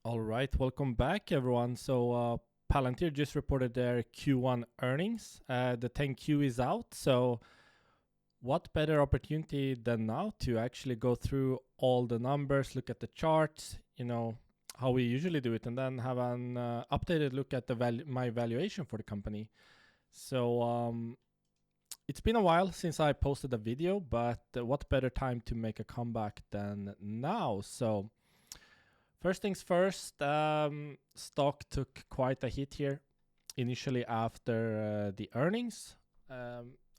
All right, welcome back, everyone. So Palantir just reported their Q1 earnings. The 10Q is out. So what better opportunity than now to actually go through all the numbers, look at the charts, how we usually do it, and then have an updated look at my valuation for the company. So it's been a while since I posted a video, but what better time to make a comeback than now? So first things first, stock took quite a hit here initially after the earnings.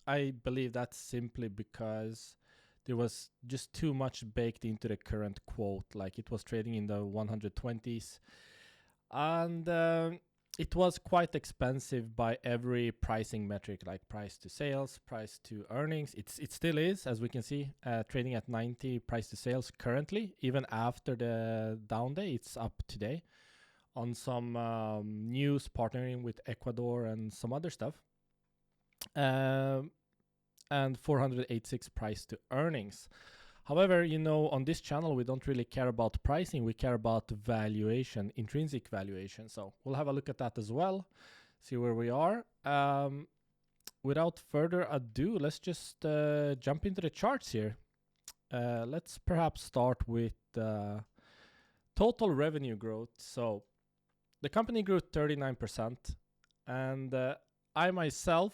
I believe that's simply because there was just too much baked into the current quote. Like, it was trading in the 120s, and it was quite expensive by every pricing metric, like price to sales, price to earnings. It still is, as we can see, trading at 90 price to sales currently. Even after the down day, it's up today on some news partnering with Ecuador and some other stuff. And 486 price to earnings. However, on this channel, we don't really care about pricing. We care about valuation, intrinsic valuation. So we'll have a look at that as well, see where we are. Without further ado, let's just jump into the charts here. Let's perhaps start with total revenue growth. So the company grew 39%. And I myself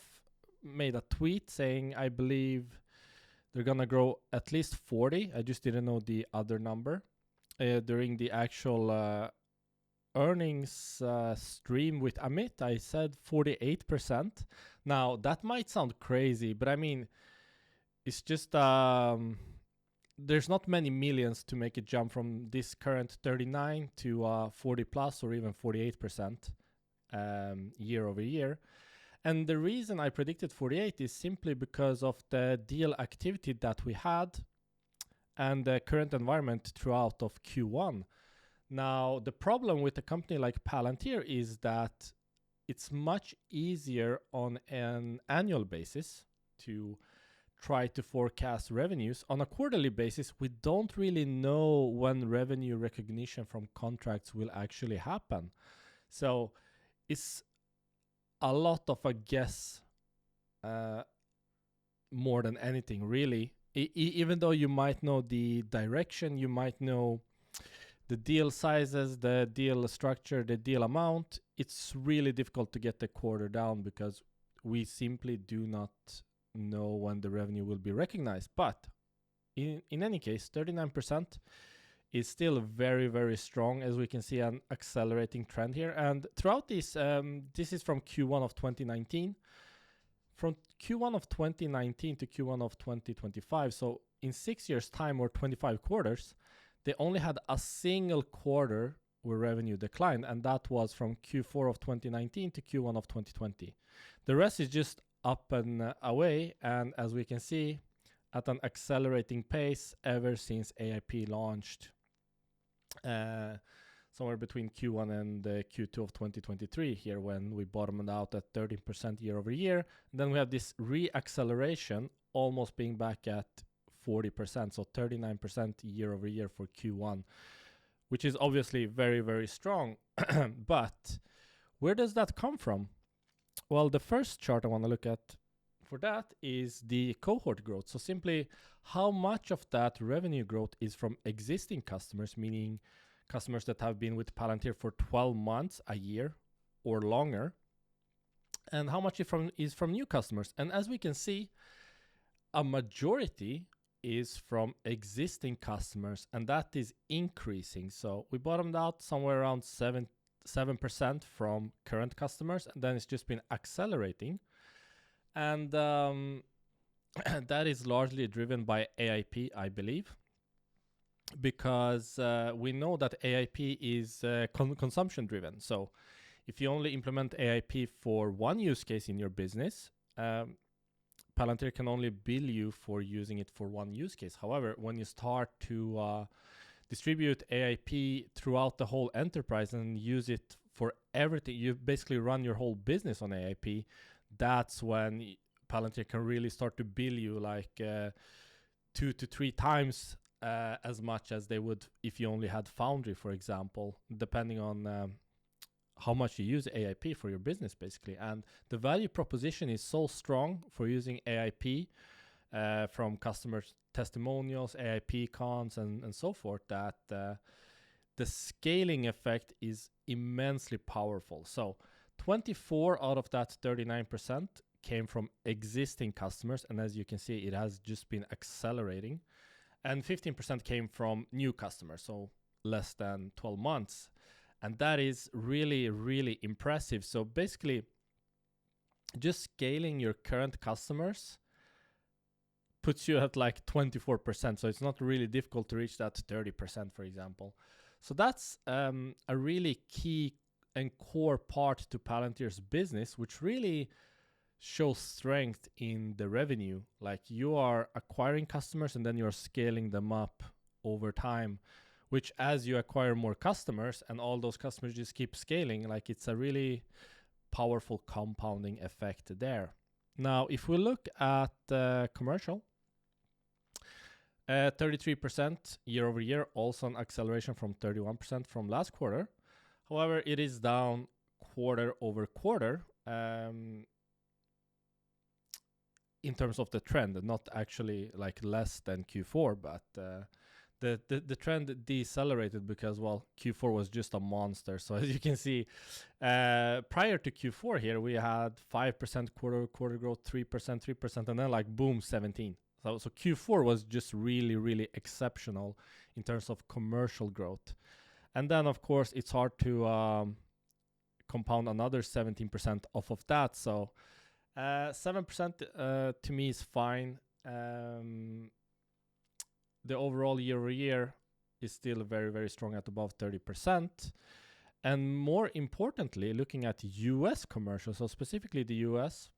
made a tweet saying I believe they're going to grow at least 40. I just didn't know the other number. During the actual earnings stream with Amit, I said 48%. Now, that might sound crazy, but I mean, it's just there's not many millions to make it jump from this current 39 to 40 plus or even 48% year over year. And the reason I predicted 48 is simply because of the deal activity that we had and the current environment throughout of Q1. Now, the problem with a company like Palantir is that it's much easier on an annual basis to try to forecast revenues. On a quarterly basis, we don't really know when revenue recognition from contracts will actually happen. So it's a lot of a guess more than anything, really. Even though you might know the direction, you might know the deal sizes, the deal structure, the deal amount, it's really difficult to get the quarter down because we simply do not know when the revenue will be recognized. But in any case, 39% is still very, very strong, as we can see an accelerating trend here. And throughout this, this is from Q1 of 2019. From Q1 of 2019 to Q1 of 2025, so in 6 years' time or 25 quarters, they only had a single quarter where revenue declined, and that was from Q4 of 2019 to Q1 of 2020. The rest is just up and away, and as we can see, at an accelerating pace ever since AIP launched. Somewhere between Q1 and Q2 of 2023 here, when we bottomed out at 13% year over year. And then we have this re-acceleration almost being back at 40%, so 39% year over year for Q1, which is obviously very, very strong. But where does that come from? Well, the first chart I want to look at for that is the cohort growth. So simply how much of that revenue growth is from existing customers, meaning customers that have been with Palantir for 12 months, a year or longer, and how much is from new customers. And as we can see, a majority is from existing customers, and that is increasing. So we bottomed out somewhere around 7% from current customers, and then it's just been accelerating. And that is largely driven by AIP, I believe, because we know that AIP is consumption driven. So if you only implement AIP for one use case in your business, Palantir can only bill you for using it for one use case. However, when you start to distribute AIP throughout the whole enterprise and use it for everything, you basically run your whole business on AIP. That's when Palantir can really start to bill you like 2 to 3 times as much as they would if you only had Foundry, for example, depending on how much you use AIP for your business, basically. And the value proposition is so strong for using AIP from customers' testimonials, AIP cons, and so forth, that the scaling effect is immensely powerful. So 24 out of that 39% came from existing customers, and as you can see, it has just been accelerating. And 15% came from new customers, so less than 12 months. And that is really, really impressive. So basically, just scaling your current customers puts you at like 24%. So it's not really difficult to reach that 30%, for example. So that's a really key and core part to Palantir's business, which really shows strength in the revenue. Like, you are acquiring customers and then you're scaling them up over time, which as you acquire more customers and all those customers just keep scaling, like, it's a really powerful compounding effect there. Now, if we look at commercial, 33% year over year, also an acceleration from 31% from last quarter. However, it is down quarter over quarter in terms of the trend, not actually like less than Q4, but the trend decelerated because, well, Q4 was just a monster. So as you can see, prior to Q4 here, we had 5% quarter growth, 3%, and then like boom, 17. So Q4 was just really, really exceptional in terms of commercial growth. And then, of course, it's hard to compound another 17% off of that. So 7% to me is fine. The overall year over year is still very, very strong at above 30%. And more importantly, looking at US commercial, so specifically the US,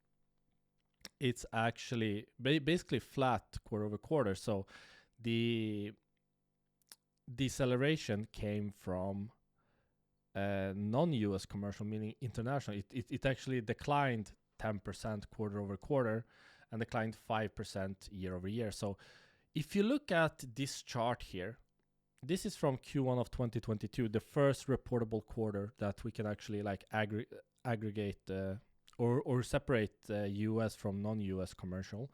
it's actually basically flat quarter over quarter. So the deceleration came from non-US commercial, meaning international. It actually declined 10% quarter over quarter and declined 5% year over year. So if you look at this chart here, this is from Q1 of 2022, the first reportable quarter that we can actually like aggregate or separate US from non-US commercial.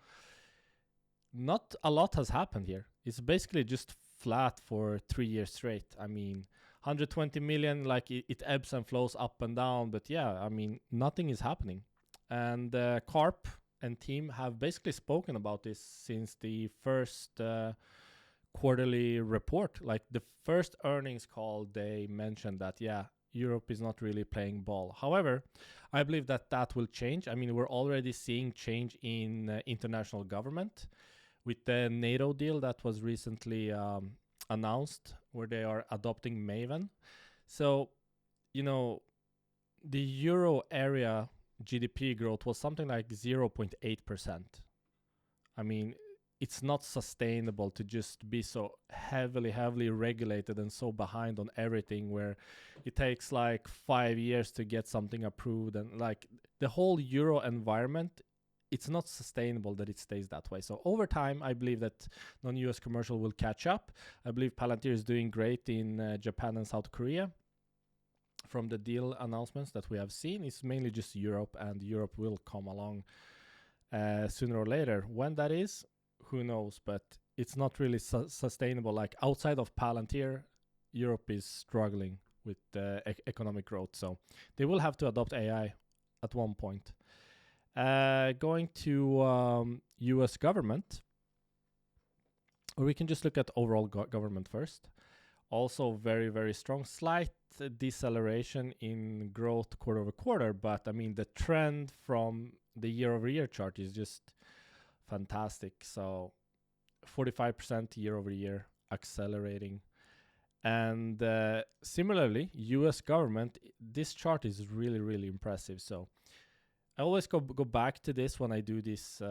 Not a lot has happened here. It's basically just flat for 3 years straight. I mean, 120 million, like it ebbs and flows up and down, but yeah, I mean, nothing is happening. And Carp and team have basically spoken about this since the first quarterly report. Like the first earnings call, they mentioned that, yeah, Europe is not really playing ball. However, I believe that will change. I mean, we're already seeing change in international government with the NATO deal that was recently announced, where they are adopting Maven. So, you know, the euro area GDP growth was something like 0.8%. I mean, it's not sustainable to just be so heavily regulated and so behind on everything, where it takes like 5 years to get something approved, and like the whole euro environment, it's not sustainable that it stays that way. So over time, I believe that non-US commercial will catch up. I believe Palantir is doing great in Japan and South Korea. From the deal announcements that we have seen, it's mainly just Europe, and Europe will come along sooner or later. When that is, who knows, but it's not really sustainable. Like outside of Palantir, Europe is struggling with economic growth. So they will have to adopt AI at one point. Going to US government, or we can just look at overall government first. Also very, very strong, slight deceleration in growth quarter over quarter, but I mean the trend from the year over year chart is just fantastic. So 45% year over year, accelerating. And similarly, US government, this chart is really, really impressive. So I always go back to this when I do this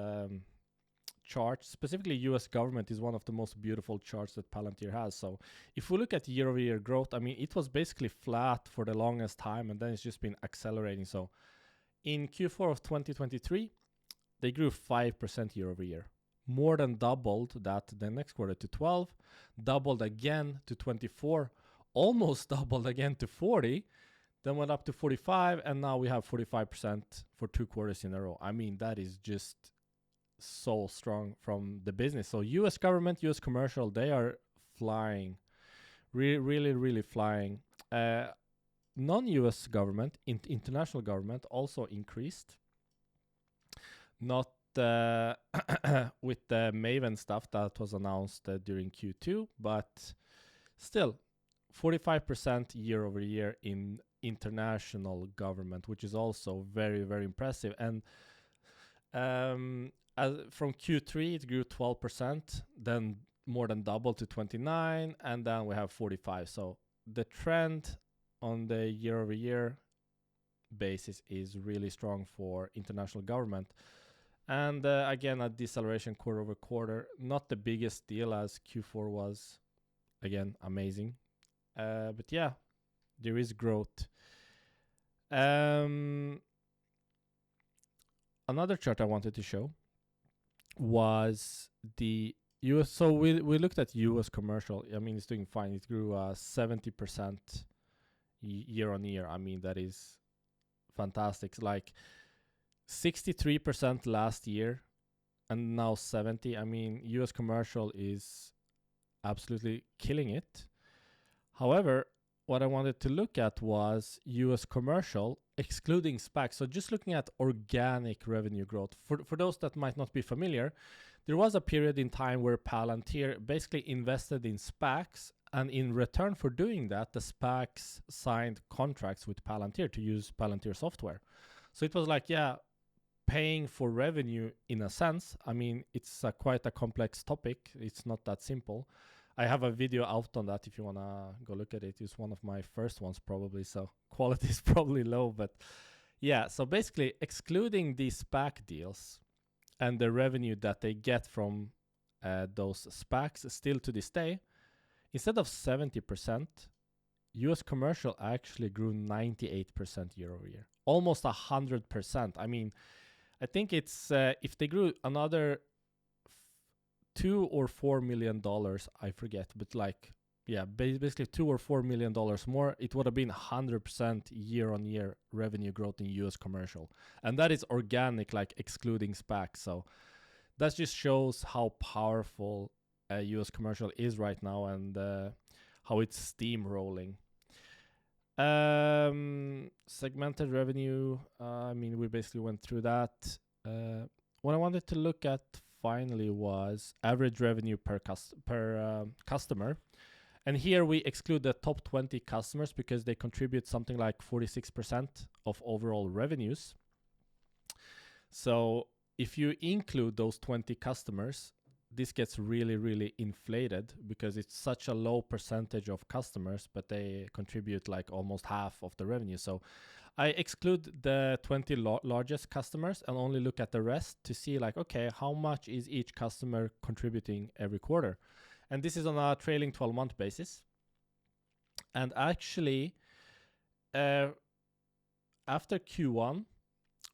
chart. Specifically, US government is one of the most beautiful charts that Palantir has. So if we look at year over year growth, I mean, it was basically flat for the longest time, and then it's just been accelerating. So in Q4 of 2023, they grew 5% year over year. more than doubled that the next quarter to 12, doubled again to 24, almost doubled again to 40, then went up to 45, and now we have 45% for 2 quarters in a row. I mean, that is just so strong from the business. So US government, US commercial, they are flying, really, really flying. Non-US government, international government also increased. Not with the Maven stuff that was announced during Q2, but still 45% year over year in international government, which is also very, very impressive. And from Q3 it grew 12%, then more than double to 29, and then we have 45. So the trend on the year over year basis is really strong for international government. And again, a deceleration quarter over quarter, not the biggest deal as Q4 was, again, amazing. But yeah, there is growth. Another chart I wanted to show was the US. So we looked at US commercial. I mean, it's doing fine. It grew 70% year on year. I mean, that is fantastic. Like 63% last year and now 70. I mean, US commercial is absolutely killing it. However, what I wanted to look at was US commercial excluding SPACs. So just looking at organic revenue growth. For those that might not be familiar, there was a period in time where Palantir basically invested in SPACs, and in return for doing that, the SPACs signed contracts with Palantir to use Palantir software. So it was like, yeah, paying for revenue in a sense. I mean, it's quite a complex topic. It's not that simple. I have a video out on that if you want to go look at it. It's one of my first ones probably, so quality is probably low. But yeah, so basically excluding these SPAC deals and the revenue that they get from those SPACs still to this day, instead of 70%, US commercial actually grew 98% year over year, almost 100%. I mean, I think it's if they grew another $2 or $4 million, I forget, but like, yeah, basically $2 or $4 million more, it would have been 100% year on year revenue growth in US commercial. And that is organic, like excluding SPAC. So that just shows how powerful US commercial is right now and how it's steamrolling. Segmented revenue, I mean, we basically went through that. What I wanted to look at finally was average revenue per customer. And here we exclude the top 20 customers because they contribute something like 46% of overall revenues. So if you include those 20 customers, this gets really, really inflated because it's such a low percentage of customers, but they contribute like almost half of the revenue. So I exclude the 20 largest customers and only look at the rest to see like, okay, how much is each customer contributing every quarter? And this is on a trailing 12-month basis. And actually, after Q1,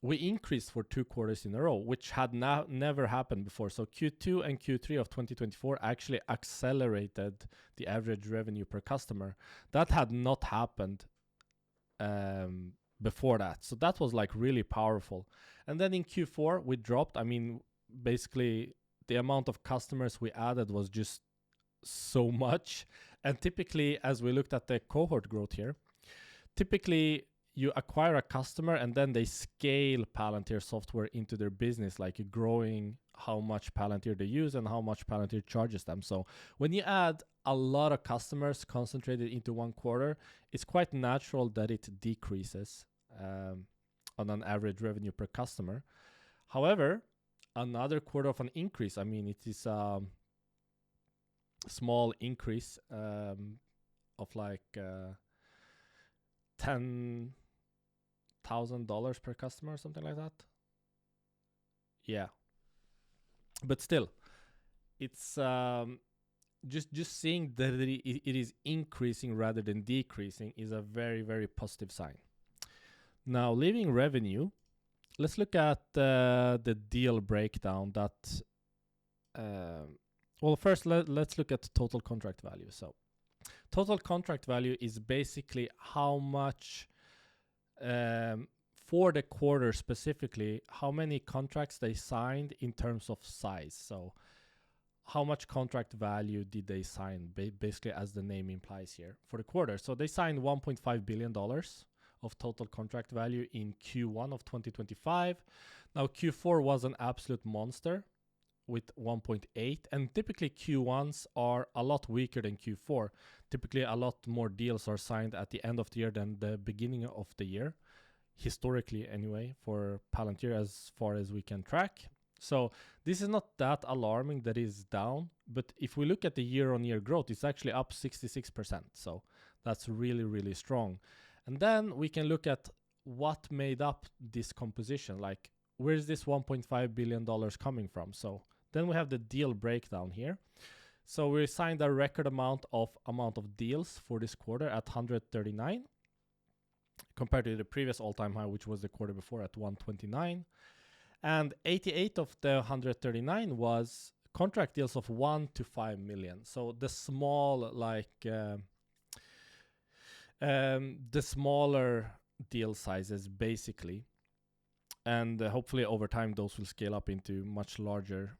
we increased for 2 quarters in a row, which had never happened before. So Q2 and Q3 of 2024 actually accelerated the average revenue per customer. That had not happened before that. So that was like really powerful. And then in Q4, we dropped. I mean, basically, the amount of customers we added was just so much. And typically, as we looked at the cohort growth here, typically, you acquire a customer and then they scale Palantir software into their business, like growing how much Palantir they use and how much Palantir charges them. So when you add a lot of customers concentrated into one quarter, it's quite natural that it decreases on an average revenue per customer. However, another quarter of an increase, I mean, it is a small increase of like $10,000 per customer or something like that. Yeah. But still, it's just seeing that it is increasing rather than decreasing is a very, very positive sign. Now, leaving revenue, let's look at the deal breakdown that well, first let's look at total contract value. So total contract value is basically how much for the quarter specifically, how many contracts they signed in terms of size. So how much contract value did they sign, basically, as the name implies here, for the quarter. So they signed $1.5 billion of total contract value in Q1 of 2025. Now Q4 was an absolute monster with 1.8, and typically Q1s are a lot weaker than Q4. Typically a lot more deals are signed at the end of the year than the beginning of the year, historically anyway, for Palantir as far as we can track. So this is not that alarming that is down, but if we look at the year-on-year growth, it's actually up 66%. So that's really, really strong. And then we can look at what made up this composition, like where's this $1.5 billion coming from? So then we have the deal breakdown here. So we signed a record amount of deals for this quarter at 139, compared to the previous all-time high, which was the quarter before at 129. And 88 of the 139 was contract deals of 1 to 5 million. So the small, the smaller deal sizes, basically. And hopefully over time, those will scale up into much larger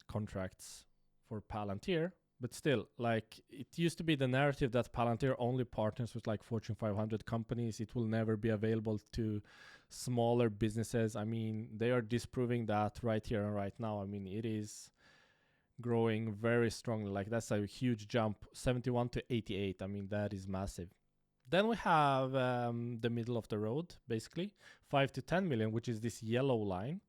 contracts for Palantir. But still, like, it used to be the narrative that Palantir only partners with like Fortune 500 companies. It will never be available to smaller businesses. I mean, they are disproving that right here and right now. I mean, it is growing very strongly. Like, that's a huge jump, 71 to 88. I mean, that is massive. Then we have the middle of the road, basically, 5 to 10 million, which is this yellow line.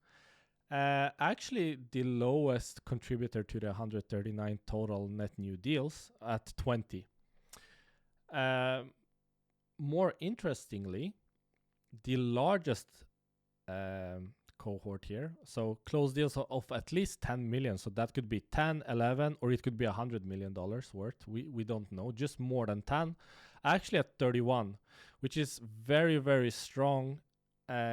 Actually, the lowest contributor to the 139 total net new deals at 20. More interestingly, the largest cohort here, so closed deals of at least 10 million. So that could be 10, 11, or it could be $100 million worth. We don't know, just more than 10. Actually at 31, which is very, very strong.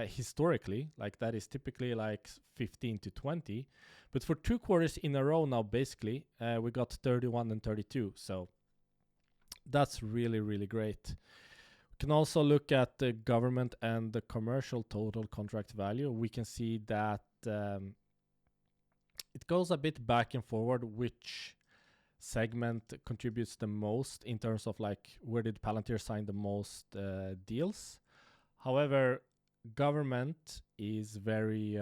Historically, like, that is typically like 15 to 20, but for 2 quarters in a row now, basically, we got 31 and 32. So that's really, really great. We can also look at the government and the commercial total contract value. We can see that it goes a bit back and forward which segment contributes the most in terms of like where did Palantir sign the most deals. However, government is very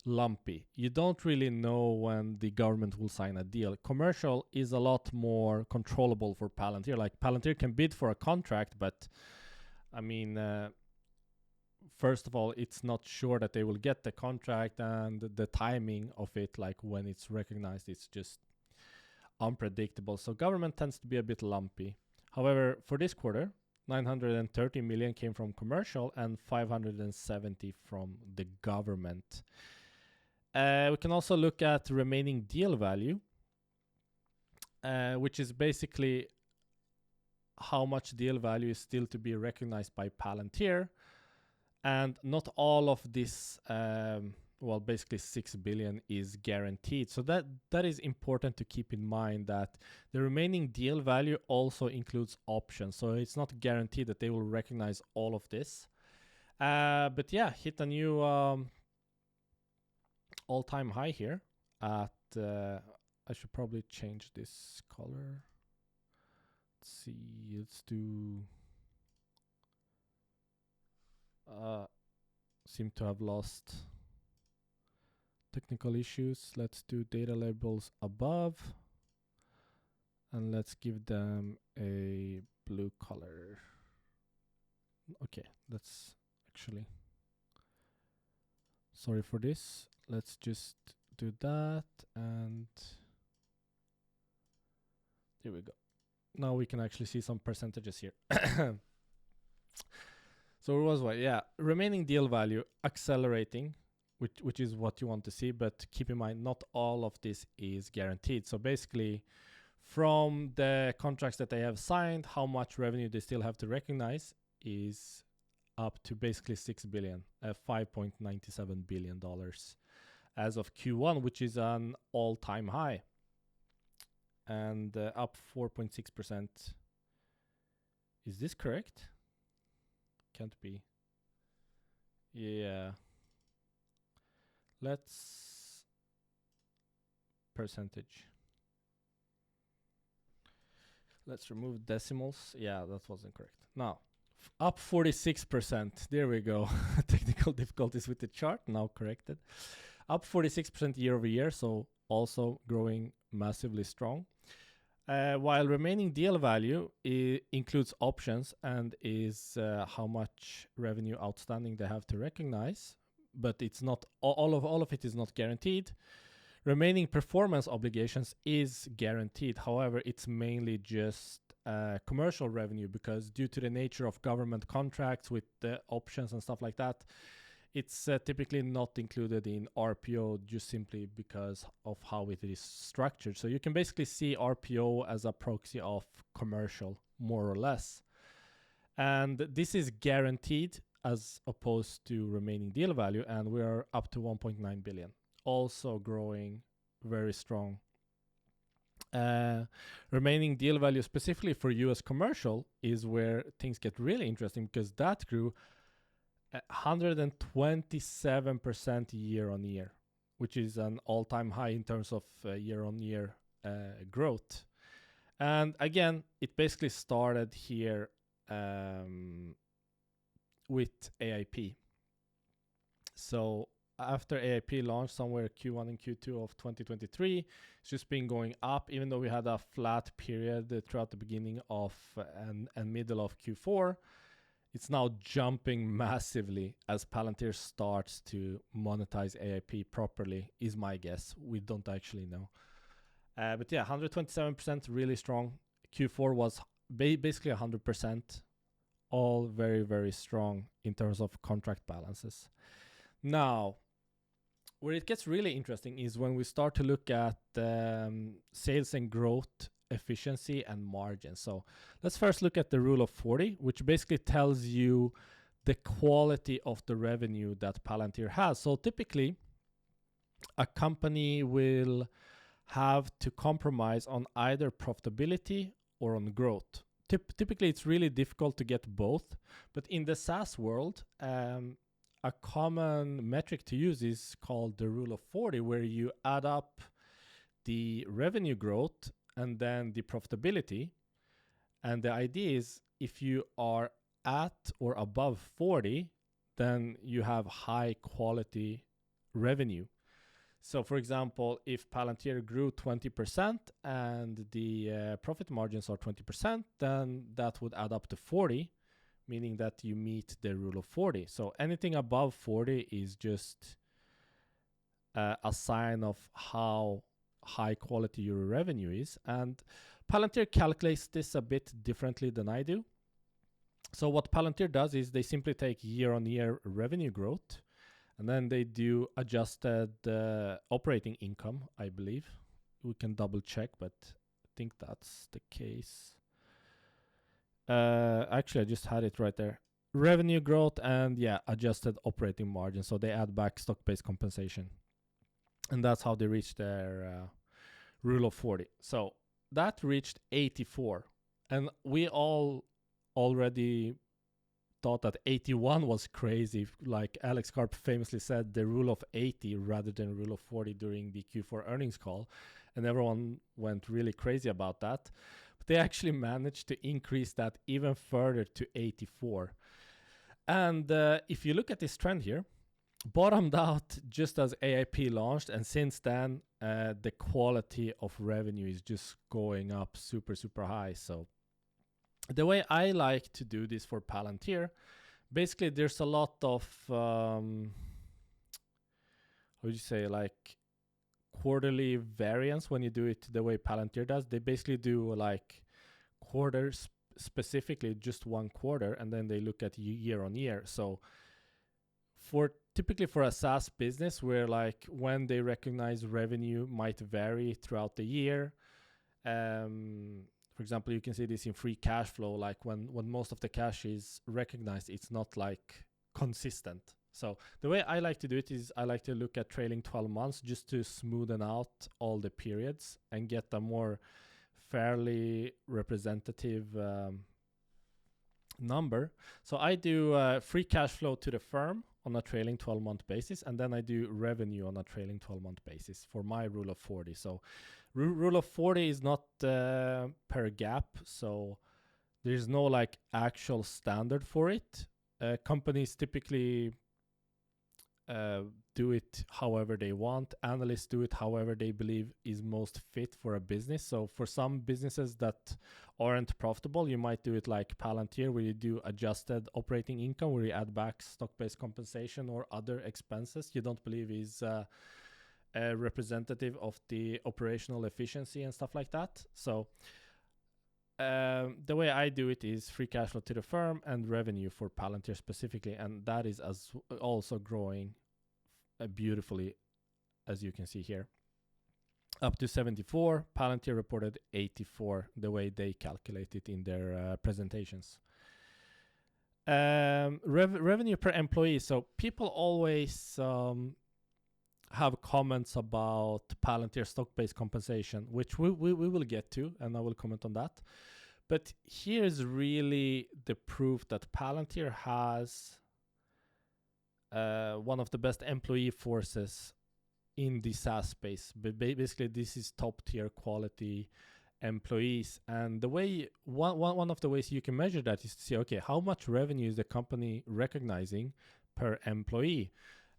lumpy. You don't really know when the government will sign a deal. Commercial is a lot more controllable for Palantir. Like, Palantir can bid for a contract, but I mean, first of all, it's not sure that they will get the contract, and the timing of it, like when it's recognized, it's just unpredictable. So government tends to be a bit lumpy. However, for this quarter, 930 million came from commercial and 570 from the government. We can also look at remaining deal value, which is basically how much deal value is still to be recognized by Palantir. And not all of this, well, basically 6 billion is guaranteed. So that is important to keep in mind, that the remaining deal value also includes options. So it's not guaranteed that they will recognize all of this. But yeah, hit a new all-time high here at, I should probably change this color. Let's see, let's do, seem to have lost technical issues. Let's do data labels above, and let's give them a blue color. Okay, that's actually, sorry for this. Let's just do that, and here we go. Now we can actually see some percentages here. So it was what? Yeah, remaining deal value accelerating, which is what you want to see, but keep in mind, not all of this is guaranteed. So basically, from the contracts that they have signed, how much revenue they still have to recognize is up to basically 6 billion, $5.97 billion. as of Q1, which is an all-time high, and up 4.6%. Is this correct? Can't be. Yeah. Let's percentage. Let's remove decimals. Yeah, that wasn't correct. Now, up 46%. There we go. Technical difficulties with the chart, now corrected. Up 46% year over year, so also growing massively strong. While remaining deal value includes options and is how much revenue outstanding they have to recognize, but it's not all of it is not guaranteed. Remaining performance obligations is guaranteed. However, it's mainly just commercial revenue, because due to the nature of government contracts with the options and stuff like that, it's typically not included in RPO, just simply because of how it is structured. So you can basically see RPO as a proxy of commercial, more or less. And this is guaranteed as opposed to remaining deal value, and we are up to 1.9 billion. Also growing very strong. Remaining deal value specifically for US commercial is where things get really interesting, because that grew 127% year on year, which is an all-time high in terms of year on year growth. And again, it basically started here with AIP. So after AIP launched somewhere Q1 and Q2 of 2023, it's just been going up, even though we had a flat period throughout the beginning of and middle of Q4. It's now jumping massively as Palantir starts to monetize AIP properly, is my guess. We don't actually know. But yeah, 127%, really strong. Q4 was basically 100%, all very, very strong in terms of contract balances. Now, where it gets really interesting is when we start to look at sales and growth, efficiency, and margin. So let's first look at the rule of 40, which basically tells you the quality of the revenue that Palantir has. So typically, a company will have to compromise on either profitability or on growth. Typically, it's really difficult to get both. But in the SaaS world, a common metric to use is called the rule of 40, where you add up the revenue growth and then the profitability. And the idea is, if you are at or above 40, then you have high quality revenue. So for example, if Palantir grew 20% and the profit margins are 20%, then that would add up to 40, meaning that you meet the rule of 40. So anything above 40 is just a sign of how high quality your revenue is. And Palantir calculates this a bit differently than I do. So what Palantir does is they simply take year-on-year revenue growth, and then they do adjusted operating income, I believe. We can double check, but I think that's the case. Actually, I just had it right there. Revenue growth and adjusted operating margin. So they add back stock-based compensation. And that's how they reach their rule of 40. So that reached 84. And we all already thought that 81 was crazy. Like Alex Karp famously said, the rule of 80 rather than rule of 40 during the Q4 earnings call. And everyone went really crazy about that. But they actually managed to increase that even further to 84. And if you look at this trend here, bottomed out just as AIP launched, and since then the quality of revenue is just going up super, super high. So the way I like to do this for Palantir, basically there's a lot of how would you say, like quarterly variance when you do it the way Palantir does. They basically do like quarters, specifically just one quarter, and then they look at year on year. So typically for a SaaS business, where like when they recognize revenue might vary throughout the year. For example, you can see this in free cash flow. Like when most of the cash is recognized, it's not like consistent. So the way I like to do it is I like to look at trailing 12 months just to smoothen out all the periods and get a more fairly representative number. So I do free cash flow to the firm on a trailing 12-month basis, and then I do revenue on a trailing 12-month basis for my rule of 40. So rule of 40 is not per gap, so there's no like actual standard for it. Companies typically do it however they want. Analysts do it however they believe is most fit for a business. So for some businesses that aren't profitable, you might do it like Palantir, where you do adjusted operating income, where you add back stock-based compensation or other expenses you don't believe is representative of the operational efficiency and stuff like that. So the way I do it is free cash flow to the firm and revenue for Palantir specifically, and that is also growing beautifully, as you can see here. Up to 74, Palantir reported 84, the way they calculate it in their presentations. Revenue per employee. So people always have comments about Palantir stock-based compensation, which we will get to, and I will comment on that. But here's really the proof that Palantir has one of the best employee forces in the SaaS space. But basically, this is top-tier quality employees. And the way one of the ways you can measure that is to see, okay, how much revenue is the company recognizing per employee?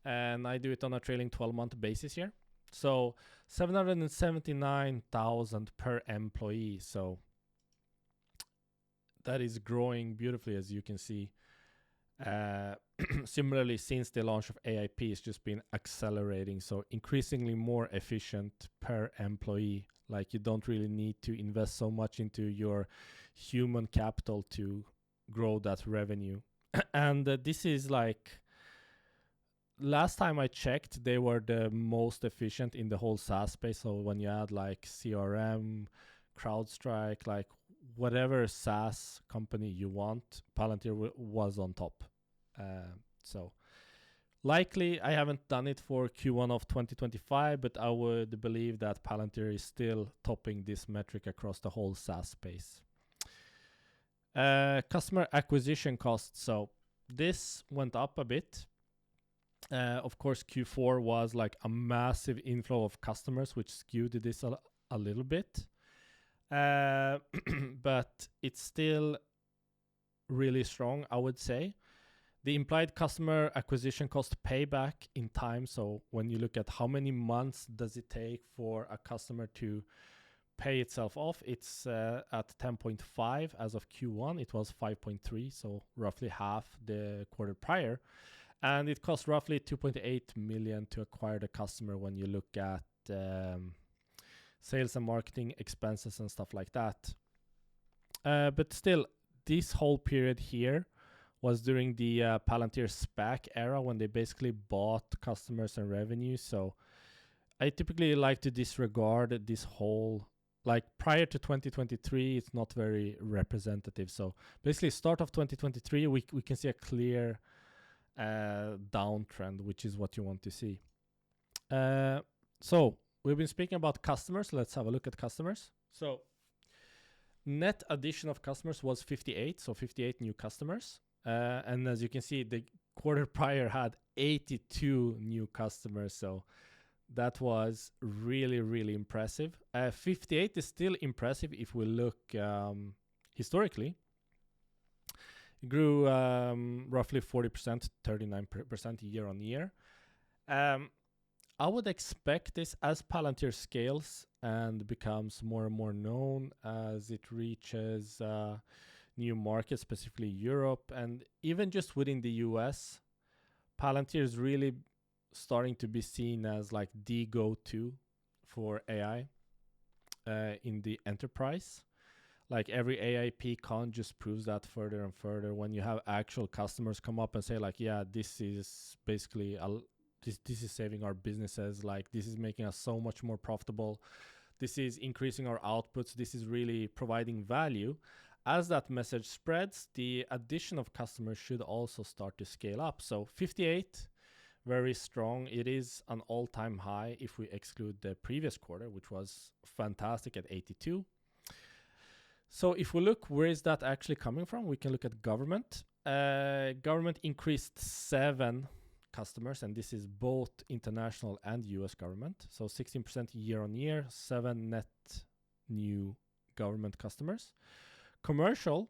And I do it on a trailing 12-month basis here. So 779,000 per employee. So that is growing beautifully, as you can see. Similarly, since the launch of AIP, it's just been accelerating. So increasingly more efficient per employee. Like you don't really need to invest so much into your human capital to grow that revenue. And this is like, last time I checked, they were the most efficient in the whole SaaS space. So when you add like CRM, CrowdStrike, like whatever SaaS company you want, Palantir was on top. So likely I haven't done it for Q1 of 2025, but I would believe that Palantir is still topping this metric across the whole SaaS space. Customer acquisition costs. So this went up a bit. Of course, Q4 was like a massive inflow of customers, which skewed this a little bit. But it's still really strong, I would say. The implied customer acquisition cost payback in time. So when you look at how many months does it take for a customer to pay itself off, it's at 10.5 as of Q1. It was 5.3, so roughly half the quarter prior. And it costs roughly 2.8 million to acquire the customer when you look at sales and marketing expenses and stuff like that. But still, this whole period here was during the Palantir SPAC era, when they basically bought customers and revenue. So I typically like to disregard this whole, like prior to 2023, it's not very representative. So basically start of 2023, we can see a clear downtrend, which is what you want to see. So we've been speaking about customers. Let's have a look at customers. So net addition of customers was 58, so 58 new customers. And as you can see, the quarter prior had 82 new customers. So that was really, really impressive. 58 is still impressive if we look historically. It grew roughly 40%, 39% year on year. I would expect this as Palantir scales and becomes more and more known, as it reaches new markets, specifically Europe, and even just within the US, Palantir is really starting to be seen as like the go-to for AI in the enterprise. Like every AIP con just proves that further and further. When you have actual customers come up and say like, yeah, this is basically this is saving our businesses, like this is making us so much more profitable, this is increasing our outputs, this is really providing value. as that message spreads, the addition of customers should also start to scale up. So 58, very strong. It is an all-time high if we exclude the previous quarter, which was fantastic at 82. So if we look, where is that actually coming from? We can look at government. Government increased 7 customers, and this is both international and US government. So 16% year on year, 7 net new government customers. Commercial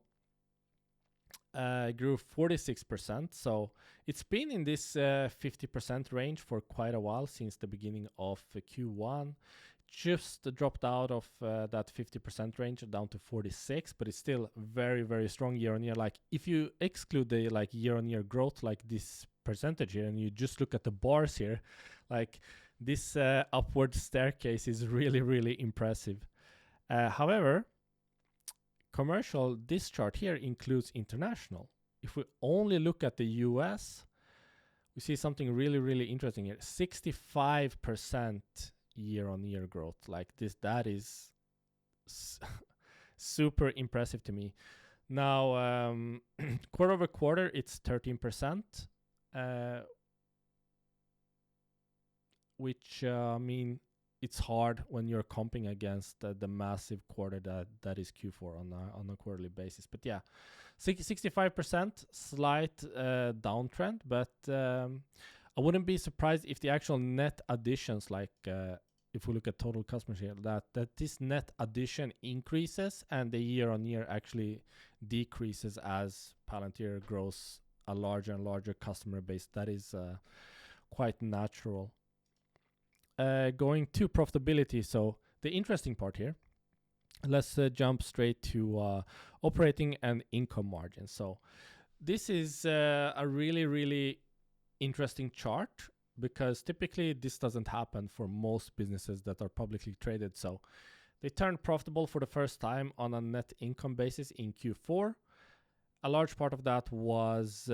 grew 46%. So it's been in this 50% range for quite a while, since the beginning of Q1. Just dropped out of that 50% range down to 46, but it's still very, very strong year on year. Like if you exclude the like year on year growth, like this percentage here, and you just look at the bars here, like this upward staircase is really, really impressive. However, commercial, this chart here includes international. If we only look at the US, we see something really, really interesting here. 65% year-on-year growth. Like this, that is super impressive to me. Now, quarter over quarter, it's 13%, which I mean, it's hard when you're comping against the massive quarter that is Q4 on a quarterly basis. But yeah, 65%, slight downtrend, but I wouldn't be surprised if the actual net additions, like if we look at total customers here, that this net addition increases and the year-on-year actually decreases as Palantir grows a larger and larger customer base. That is quite natural. Going to profitability. So the interesting part here, let's jump straight to operating and income margin. So this is a really, really interesting chart, because typically this doesn't happen for most businesses that are publicly traded. So they turned profitable for the first time on a net income basis in Q4. A large part of that was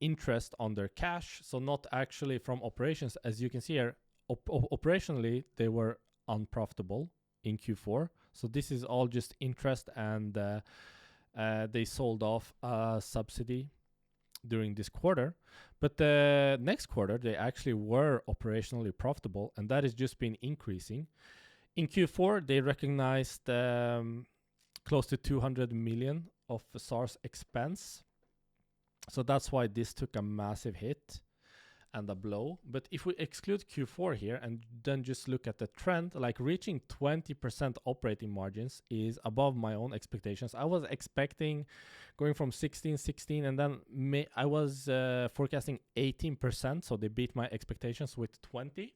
interest on their cash, so not actually from operations. As you can see here, operationally they were unprofitable in Q4. So this is all just interest, and they sold off a subsidy during this quarter. But the next quarter they actually were operationally profitable, and that has just been increasing. In Q4 they recognized close to 200 million of SaaS expense. So that's why this took a massive hit and a blow. But if we exclude Q4 here and then just look at the trend, like reaching 20% operating margins is above my own expectations. I was expecting going from 16, and then I was forecasting 18%. So they beat my expectations with 20.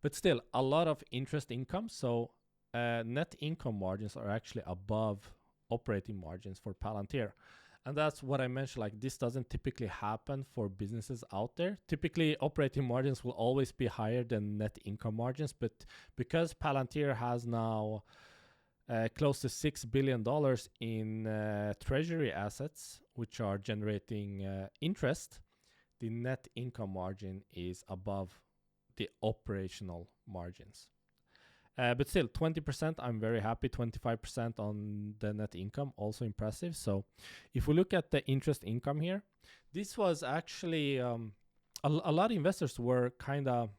But still, a lot of interest income. So net income margins are actually above operating margins for Palantir. And that's what I mentioned, like this doesn't typically happen for businesses out there. Typically, operating margins will always be higher than net income margins. But because Palantir has now close to $6 billion in treasury assets, which are generating interest, the net income margin is above the operational margins. But still, 20%, I'm very happy. 25% on the net income, also impressive. So if we look at the interest income here, this was actually, a lot of investors were kind of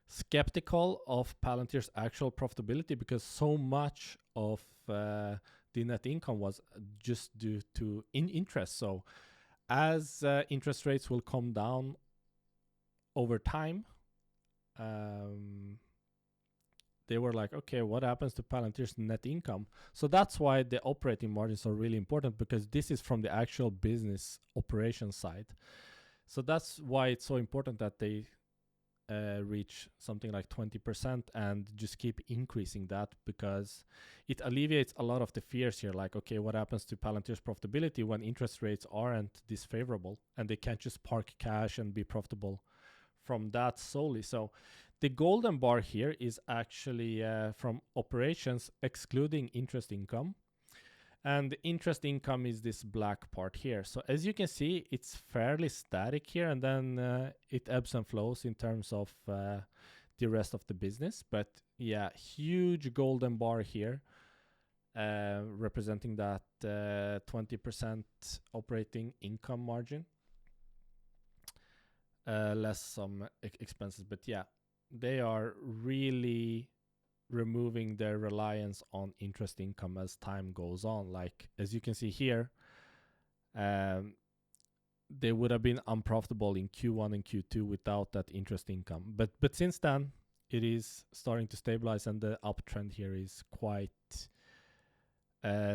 skeptical of Palantir's actual profitability, because so much of the net income was just due to interest. So as interest rates will come down over time, they were like, okay, what happens to Palantir's net income? So that's why the operating margins are really important, because this is from the actual business operation side. So that's why it's so important that they reach something like 20% and just keep increasing that, because it alleviates a lot of the fears here. Like, okay, what happens to Palantir's profitability when interest rates aren't this favorable and they can't just park cash and be profitable from that solely? So the golden bar here is actually from operations excluding interest income. And the interest income is this black part here. So as you can see, it's fairly static here, and then it ebbs and flows in terms of the rest of the business. But yeah, huge golden bar here. representing that 20% operating income margin, less some expenses. But yeah, they are really removing their reliance on interest income as time goes on. Like, as you can see here, they would have been unprofitable in Q1 and Q2 without that interest income. But since then, it is starting to stabilize, and the uptrend here is quite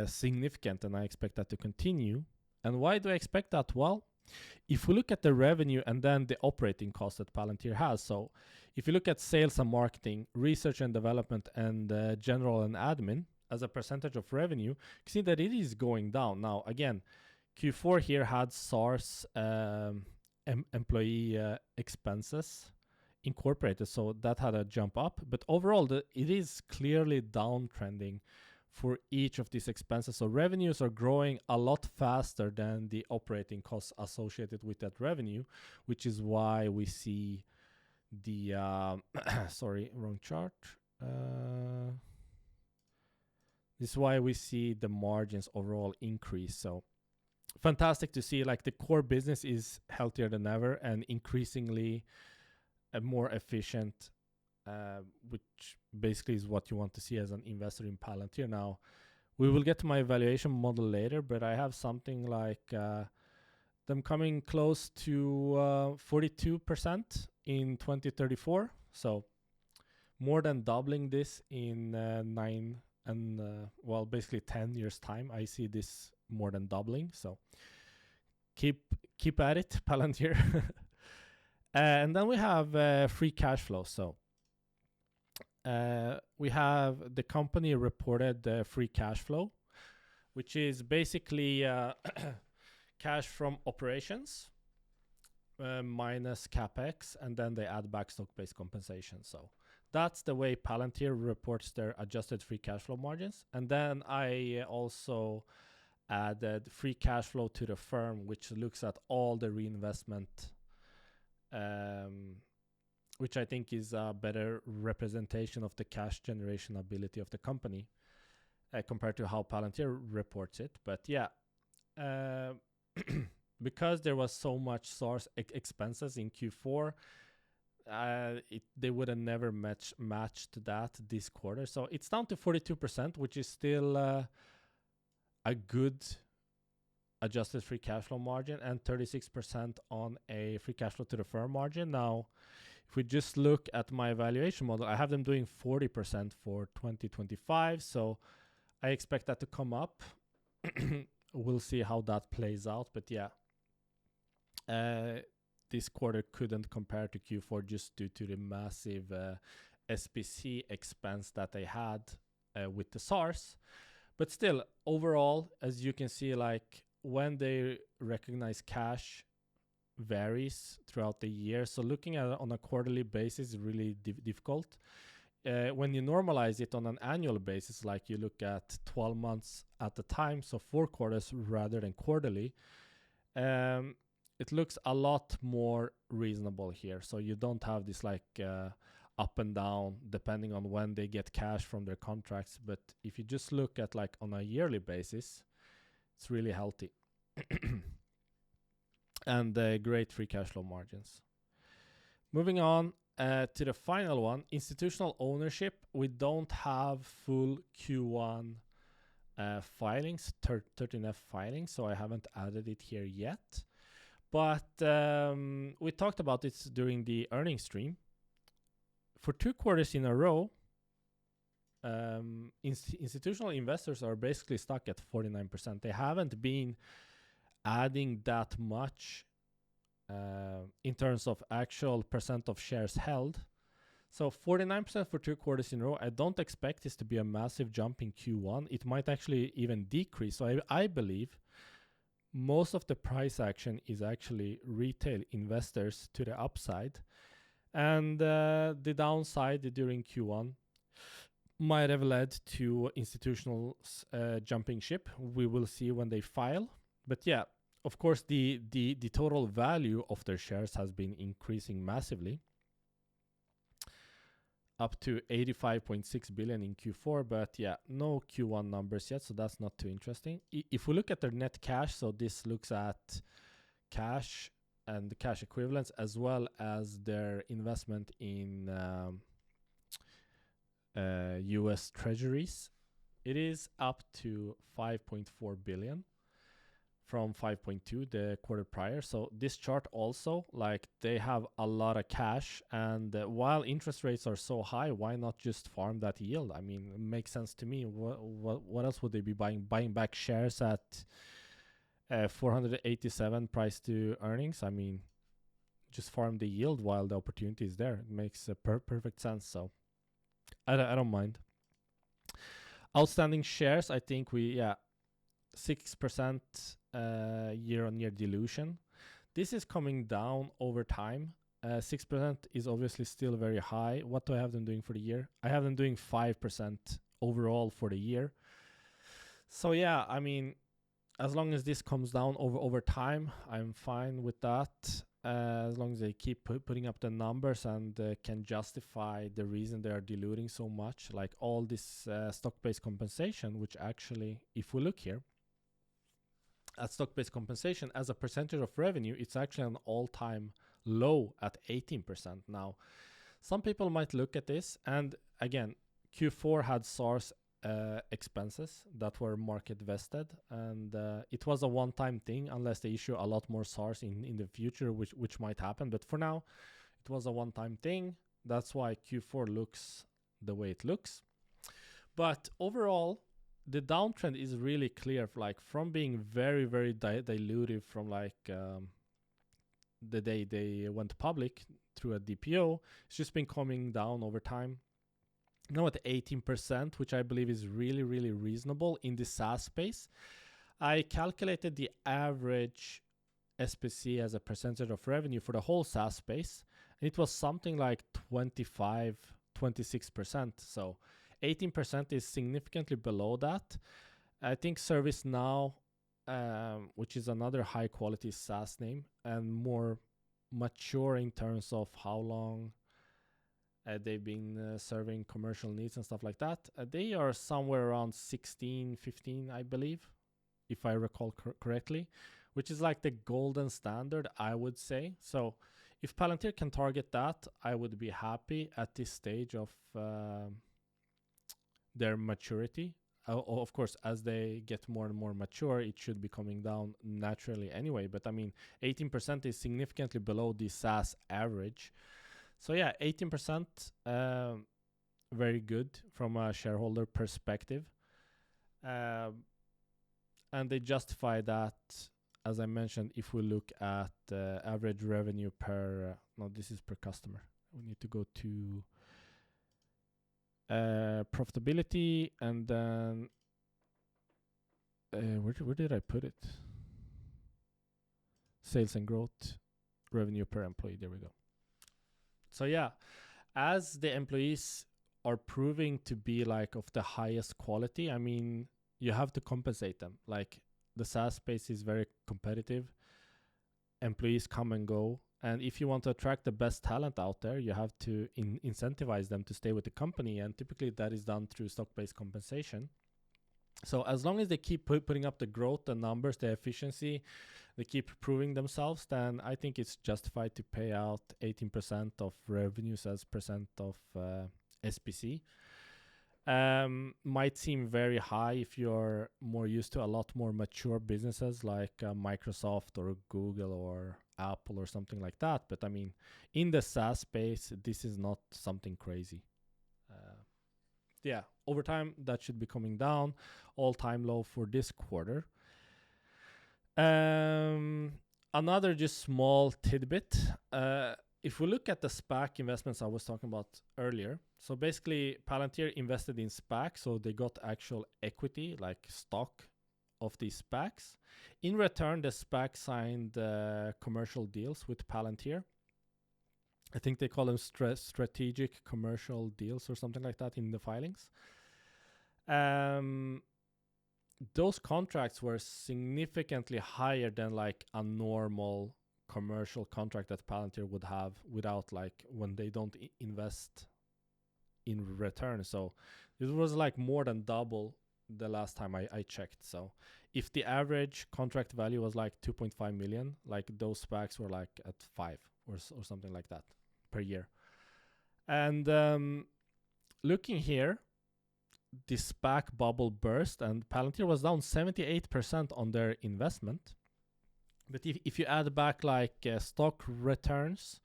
significant, and I expect that to continue. And why do I expect that? Well, if we look at the revenue and then the operating cost that Palantir has, so if you look at sales and marketing, research and development, and general and admin as a percentage of revenue, you can see that it is going down. Now, again, Q4 here had SARS employee expenses incorporated, so that had a jump up. But overall, it is clearly downtrending for each of these expenses. So revenues are growing a lot faster than the operating costs associated with that revenue, which is why we see the sorry, wrong chart. This is why we see the margins overall increase. So fantastic to see, like, the core business is healthier than ever and increasingly more efficient, which basically is what you want to see as an investor in Palantir. Now, we will get to my valuation model later, but I have something like them coming close to 42% in 2034. So more than doubling this in 9 and basically 10 years time. I see this more than doubling. So keep at it, Palantir. And then we have free cash flow. So we have the company reported free cash flow, which is basically cash from operations minus capex, and then they add back stock-based compensation. So that's the way Palantir reports their adjusted free cash flow margins. And then I also added free cash flow to the firm, which looks at all the reinvestment, which I think is a better representation of the cash generation ability of the company compared to how Palantir reports it. But yeah, because there was so much SARS expenses in Q4, they would have never matched that this quarter. So it's down to 42%, which is still a good adjusted free cash flow margin, and 36% on a free cash flow to the firm margin. Now, if we just look at my valuation model, I have them doing 40% for 2025. So I expect that to come up. We'll see how that plays out. But yeah, this quarter couldn't compare to Q4 just due to the massive SBC expense that they had with the SARS. But still, overall, as you can see, like, when they recognize cash varies throughout the year. So looking at it on a quarterly basis is really difficult. When you normalize it on an annual basis, like you look at 12 months at a time, so 4 quarters rather than quarterly, it looks a lot more reasonable here. So you don't have this like up and down depending on when they get cash from their contracts. But if you just look at like on a yearly basis, it's really healthy. And great free cash flow margins. Moving on to the final one, institutional ownership. We don't have full Q1 filings, 13F filings, so I haven't added it here yet. But we talked about this during the earnings stream. For 2 quarters in a row, institutional investors are basically stuck at 49%. They haven't been adding that much in terms of actual percent of shares held. So 49% for 2 quarters in a row. I don't expect this to be a massive jump in Q1. It might actually even decrease. So I believe most of the price action is actually retail investors to the upside. And the downside during Q1 might have led to institutionals jumping ship. We will see when they file. But yeah, of course, the total value of their shares has been increasing massively. up to 85.6 billion in Q4, but yeah, no Q1 numbers yet, so that's not too interesting. If we look at their net cash, so this looks at cash and the cash equivalents as well as their investment in US treasuries, it is up to 5.4 billion from 5.2 the quarter prior. So this chart also, like, they have a lot of cash, and while interest rates are so high, why not just farm that yield? I mean, it makes sense to me. What else would they be buying back shares at 487 price to earnings? I mean, just farm the yield while the opportunity is there. It makes perfect sense. So I don't mind. Outstanding shares, I think 6% year-on-year dilution. This is coming down over time. 6% is obviously still very high. What do I have them doing for the year? I have them doing 5% overall for the year. So yeah, I mean, as long as this comes down over time, I'm fine with that. As long as they keep putting up the numbers and can justify the reason they are diluting so much, like all this stock-based compensation, which actually, if we look here at stock-based compensation as a percentage of revenue, it's actually an all-time low at 18% now. Some people might look at this, and again, Q4 had SARS expenses that were market vested, and it was a one-time thing unless they issue a lot more SARS in the future, which might happen. But for now, it was a one-time thing. That's why Q4 looks the way it looks. But overall, the downtrend is really clear, like from being very, very dilutive from like the day they went public through a DPO. It's just been coming down over time. Now at 18%, which I believe is really, really reasonable in the SaaS space. I calculated the average SPC as a percentage of revenue for the whole SaaS space, and it was something like 25, 26%. So 18% is significantly below that. I think ServiceNow, which is another high quality SaaS name and more mature in terms of how long they've been serving commercial needs and stuff like that. They are somewhere around 16, 15, I believe, if I recall correctly, which is like the golden standard, I would say. So if Palantir can target that, I would be happy at this stage of their maturity. Of course, as they get more and more mature, it should be coming down naturally anyway. But I mean, 18% is significantly below the SaaS average. So yeah, 18%, very good from a shareholder perspective. And they justify that, as I mentioned, if we look at average revenue per, no, this is per customer. We need to go to profitability, and then where did I put it? Sales and growth, revenue per employee. There we go. So yeah, as the employees are proving to be like of the highest quality, I mean, you have to compensate them. Like the SaaS space is very competitive. Employees come and go. And if you want to attract the best talent out there, you have to incentivize them to stay with the company. And typically that is done through stock-based compensation. So as long as they keep putting up the growth, the numbers, the efficiency, they keep proving themselves, then I think it's justified to pay out 18% of revenues as percent of SPC. Might seem very high if you're more used to a lot more mature businesses like Microsoft or Google or Apple or something like that. But I mean, in the SaaS space, this is not something crazy. Yeah, over time, that should be coming down. All-time low for this quarter. Another just small tidbit. If we look at the SPAC investments I was talking about earlier, so basically Palantir invested in SPAC, so they got actual equity, like stock of these SPACs. In return, the SPAC signed commercial deals with Palantir. I think they call them strategic commercial deals or something like that in the filings. Those contracts were significantly higher than like a normal commercial contract that Palantir would have without, like, when they don't invest in return. So it was like more than double the last time I checked. So if the average contract value was like 2.5 million, like those SPACs were like at 5 or something like that per year. And looking here, the SPAC bubble burst and Palantir was down 78% on their investment. But if you add back like stock returns,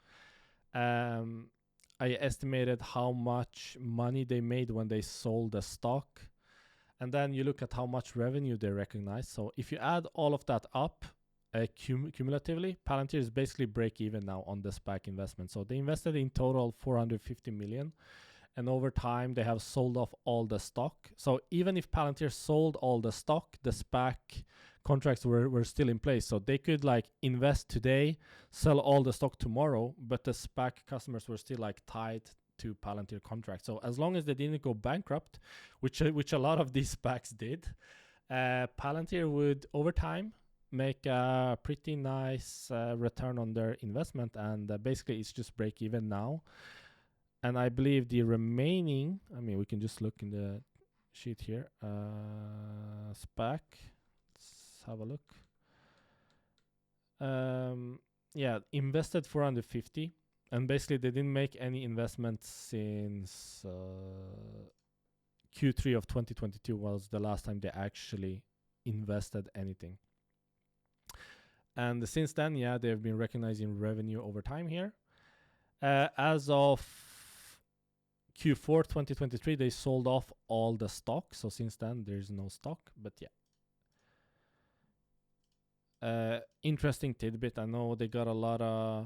I estimated how much money they made when they sold the stock. And then you look at how much revenue they recognize. So if you add all of that up cumulatively, Palantir is basically break even now on the SPAC investment. So they invested in total 450 million. And over time, they have sold off all the stock. So even if Palantir sold all the stock, the SPAC contracts were still in place. So they could like invest today, sell all the stock tomorrow, but the SPAC customers were still like tied to Palantir contracts. So as long as they didn't go bankrupt, which a lot of these SPACs did, Palantir would over time make a pretty nice return on their investment. And basically, it's just break even now. And I believe the remaining, I mean, we can just look in the sheet here. SPAC, let's have a look. Yeah, invested 450. And basically, they didn't make any investments since Q3 of 2022 was the last time they actually invested anything. And since then, yeah, they've been recognizing revenue over time here. As of Q4 2023, they sold off all the stock. So since then, there's no stock. But yeah. Interesting tidbit. I know they got a lot of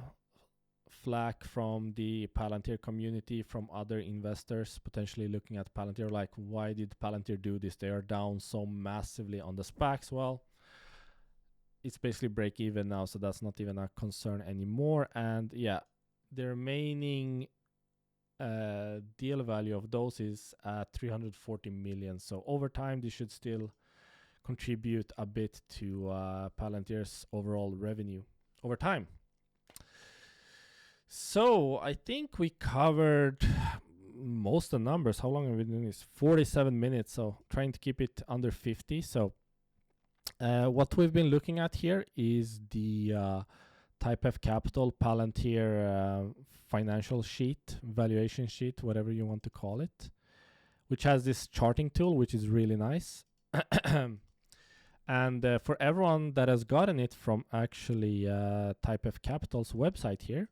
flack from the Palantir community, from other investors potentially looking at Palantir like, why did Palantir do this? They are down so massively on the SPACs. Well, it's basically break even now, so that's not even a concern anymore. And yeah, the remaining deal value of those is 340 million. So over time, this should still contribute a bit to Palantir's overall revenue over time. So I think we covered most of the numbers. How long have we been doing this? 47 minutes. So trying to keep it under 50. So what we've been looking at here is the Type F Capital Palantir financial sheet, valuation sheet, whatever you want to call it, which has this charting tool, which is really nice. And for everyone that has gotten it from actually Type F Capital's website here,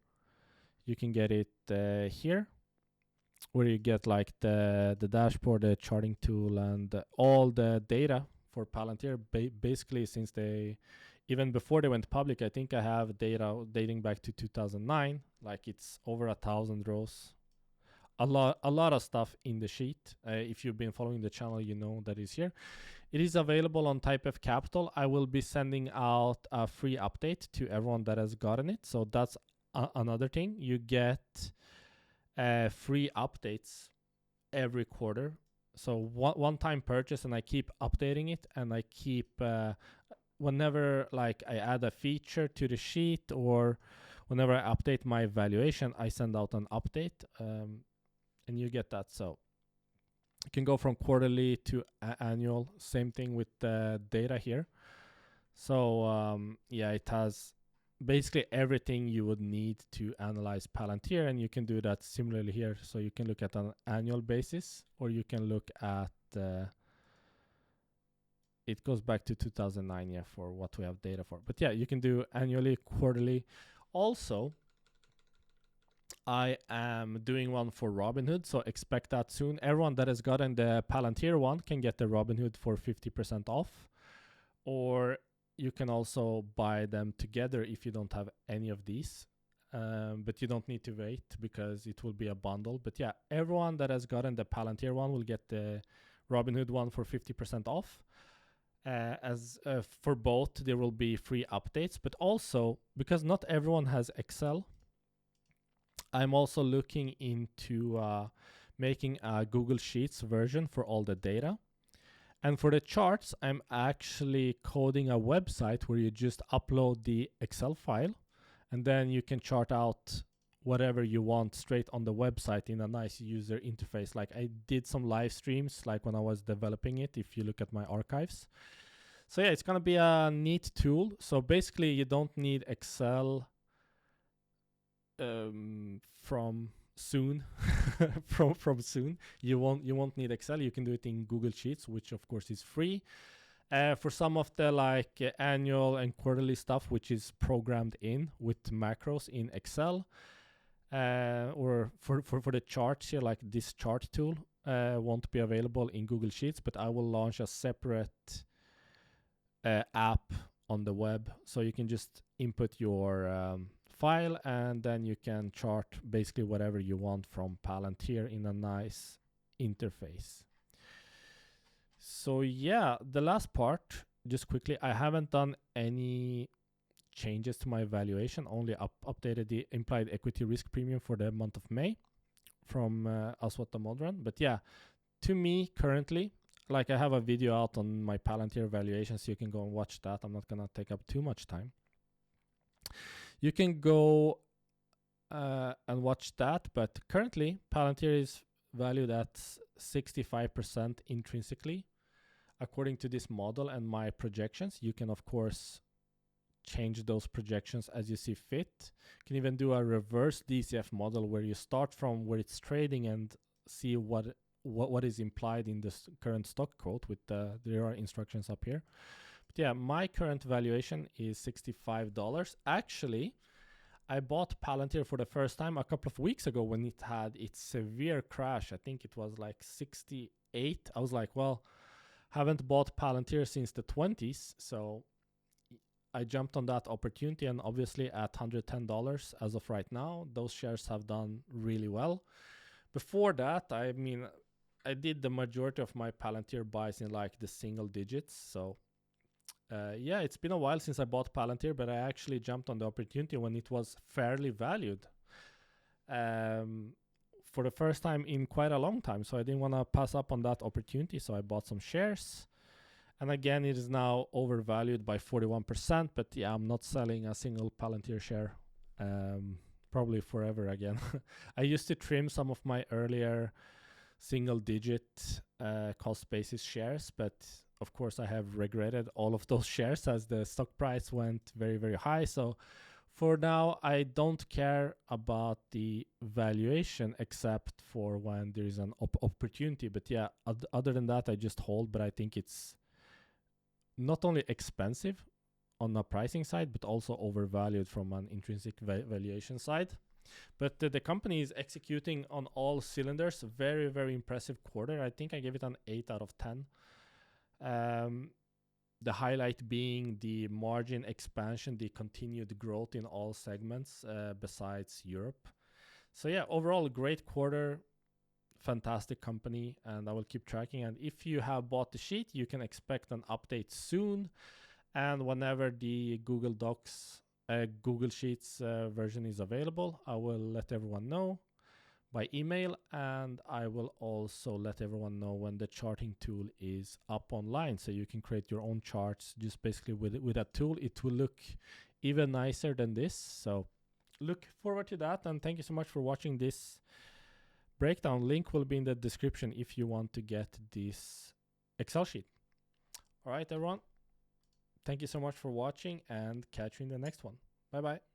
you can get it here, where you get like the dashboard, the charting tool, and all the data for Palantir. Basically, since they, even before they went public, I think I have data dating back to 2009. Like it's over 1,000 rows. A lot of stuff in the sheet. If you've been following the channel, you know that is here. It is available on Type F Capital. I will be sending out a free update to everyone that has gotten it. So that's another thing. You get free updates every quarter. So one time purchase, and I keep updating it, and I keep whenever like I add a feature to the sheet, or whenever I update my valuation, I send out an update, and you get that. So you can go from quarterly to annual. Same thing with the data here. So yeah, it has basically everything you would need to analyze Palantir, and you can do that similarly here. So you can look at an annual basis, or you can look at it goes back to 2009, yeah, for what we have data for. But yeah, you can do annually, quarterly. Also, I am doing one for Robinhood, so expect that soon. Everyone that has gotten the Palantir one can get the Robinhood for 50% off, or you can also buy them together if you don't have any of these, but you don't need to wait because it will be a bundle. But yeah, everyone that has gotten the Palantir one will get the Robinhood one for 50% off. For both, there will be free updates, but also because not everyone has Excel, I'm also looking into making a Google Sheets version for all the data. And for the charts, I'm actually coding a website where you just upload the Excel file, and then you can chart out whatever you want straight on the website in a nice user interface. Like I did some live streams like when I was developing it, if you look at my archives. So yeah, it's gonna be a neat tool. So basically you don't need Excel from soon. from soon. You won't need Excel. You can do it in Google Sheets, which of course is free. For some of the annual and quarterly stuff, which is programmed in with macros in Excel, or for the charts here, like this chart tool won't be available in Google Sheets, but I will launch a separate app on the web, so you can just input your file and then you can chart basically whatever you want from Palantir in a nice interface. So yeah, the last part, just quickly, I haven't done any changes to my valuation, only updated the implied equity risk premium for the month of May from Aswat Modran. But yeah, to me currently, like I have a video out on my Palantir valuation, so you can go and watch that. I'm not gonna take up too much time. You can go and watch that, but currently Palantir is valued at 65% intrinsically according to this model and my projections. You can of course change those projections as you see fit. You can even do a reverse DCF model where you start from where it's trading and see what is implied in the current stock quote with there are instructions up here. But yeah, my current valuation is $65. Actually, I bought Palantir for the first time a couple of weeks ago when it had its severe crash. I think it was like 68. I was like, well, haven't bought Palantir since the 20s, so I jumped on that opportunity, and obviously at $110 as of right now, those shares have done really well. Before that, I mean, I did the majority of my Palantir buys in like the single digits. So yeah, it's been a while since I bought Palantir, but I actually jumped on the opportunity when it was fairly valued for the first time in quite a long time. So I didn't want to pass up on that opportunity. So I bought some shares. And again, it is now overvalued by 41%. But yeah, I'm not selling a single Palantir share probably forever again. I used to trim some of my earlier single digit cost basis shares, but of course I have regretted all of those shares as the stock price went very, very high. So for now, I don't care about the valuation except for when there is an opportunity. But yeah, other than that, I just hold. But I think it's not only expensive on the pricing side, but also overvalued from an intrinsic valuation side. But the company is executing on all cylinders. Very, very impressive quarter. I think I gave it an 8 out of 10. The highlight being the margin expansion, the continued growth in all segments besides Europe. So yeah, overall, great quarter, fantastic company, and I will keep tracking. And if you have bought the sheet, you can expect an update soon. And whenever the Google Docs, Google Sheets version is available, I will let everyone know by email, and I will also let everyone know when the charting tool is up online, so you can create your own charts just basically with that tool. It will look even nicer than this, so look forward to that. And thank you so much for watching this breakdown. Link will be in the description if you want to get this Excel sheet. All right, everyone, thank you so much for watching, and catch you in the next one. Bye bye.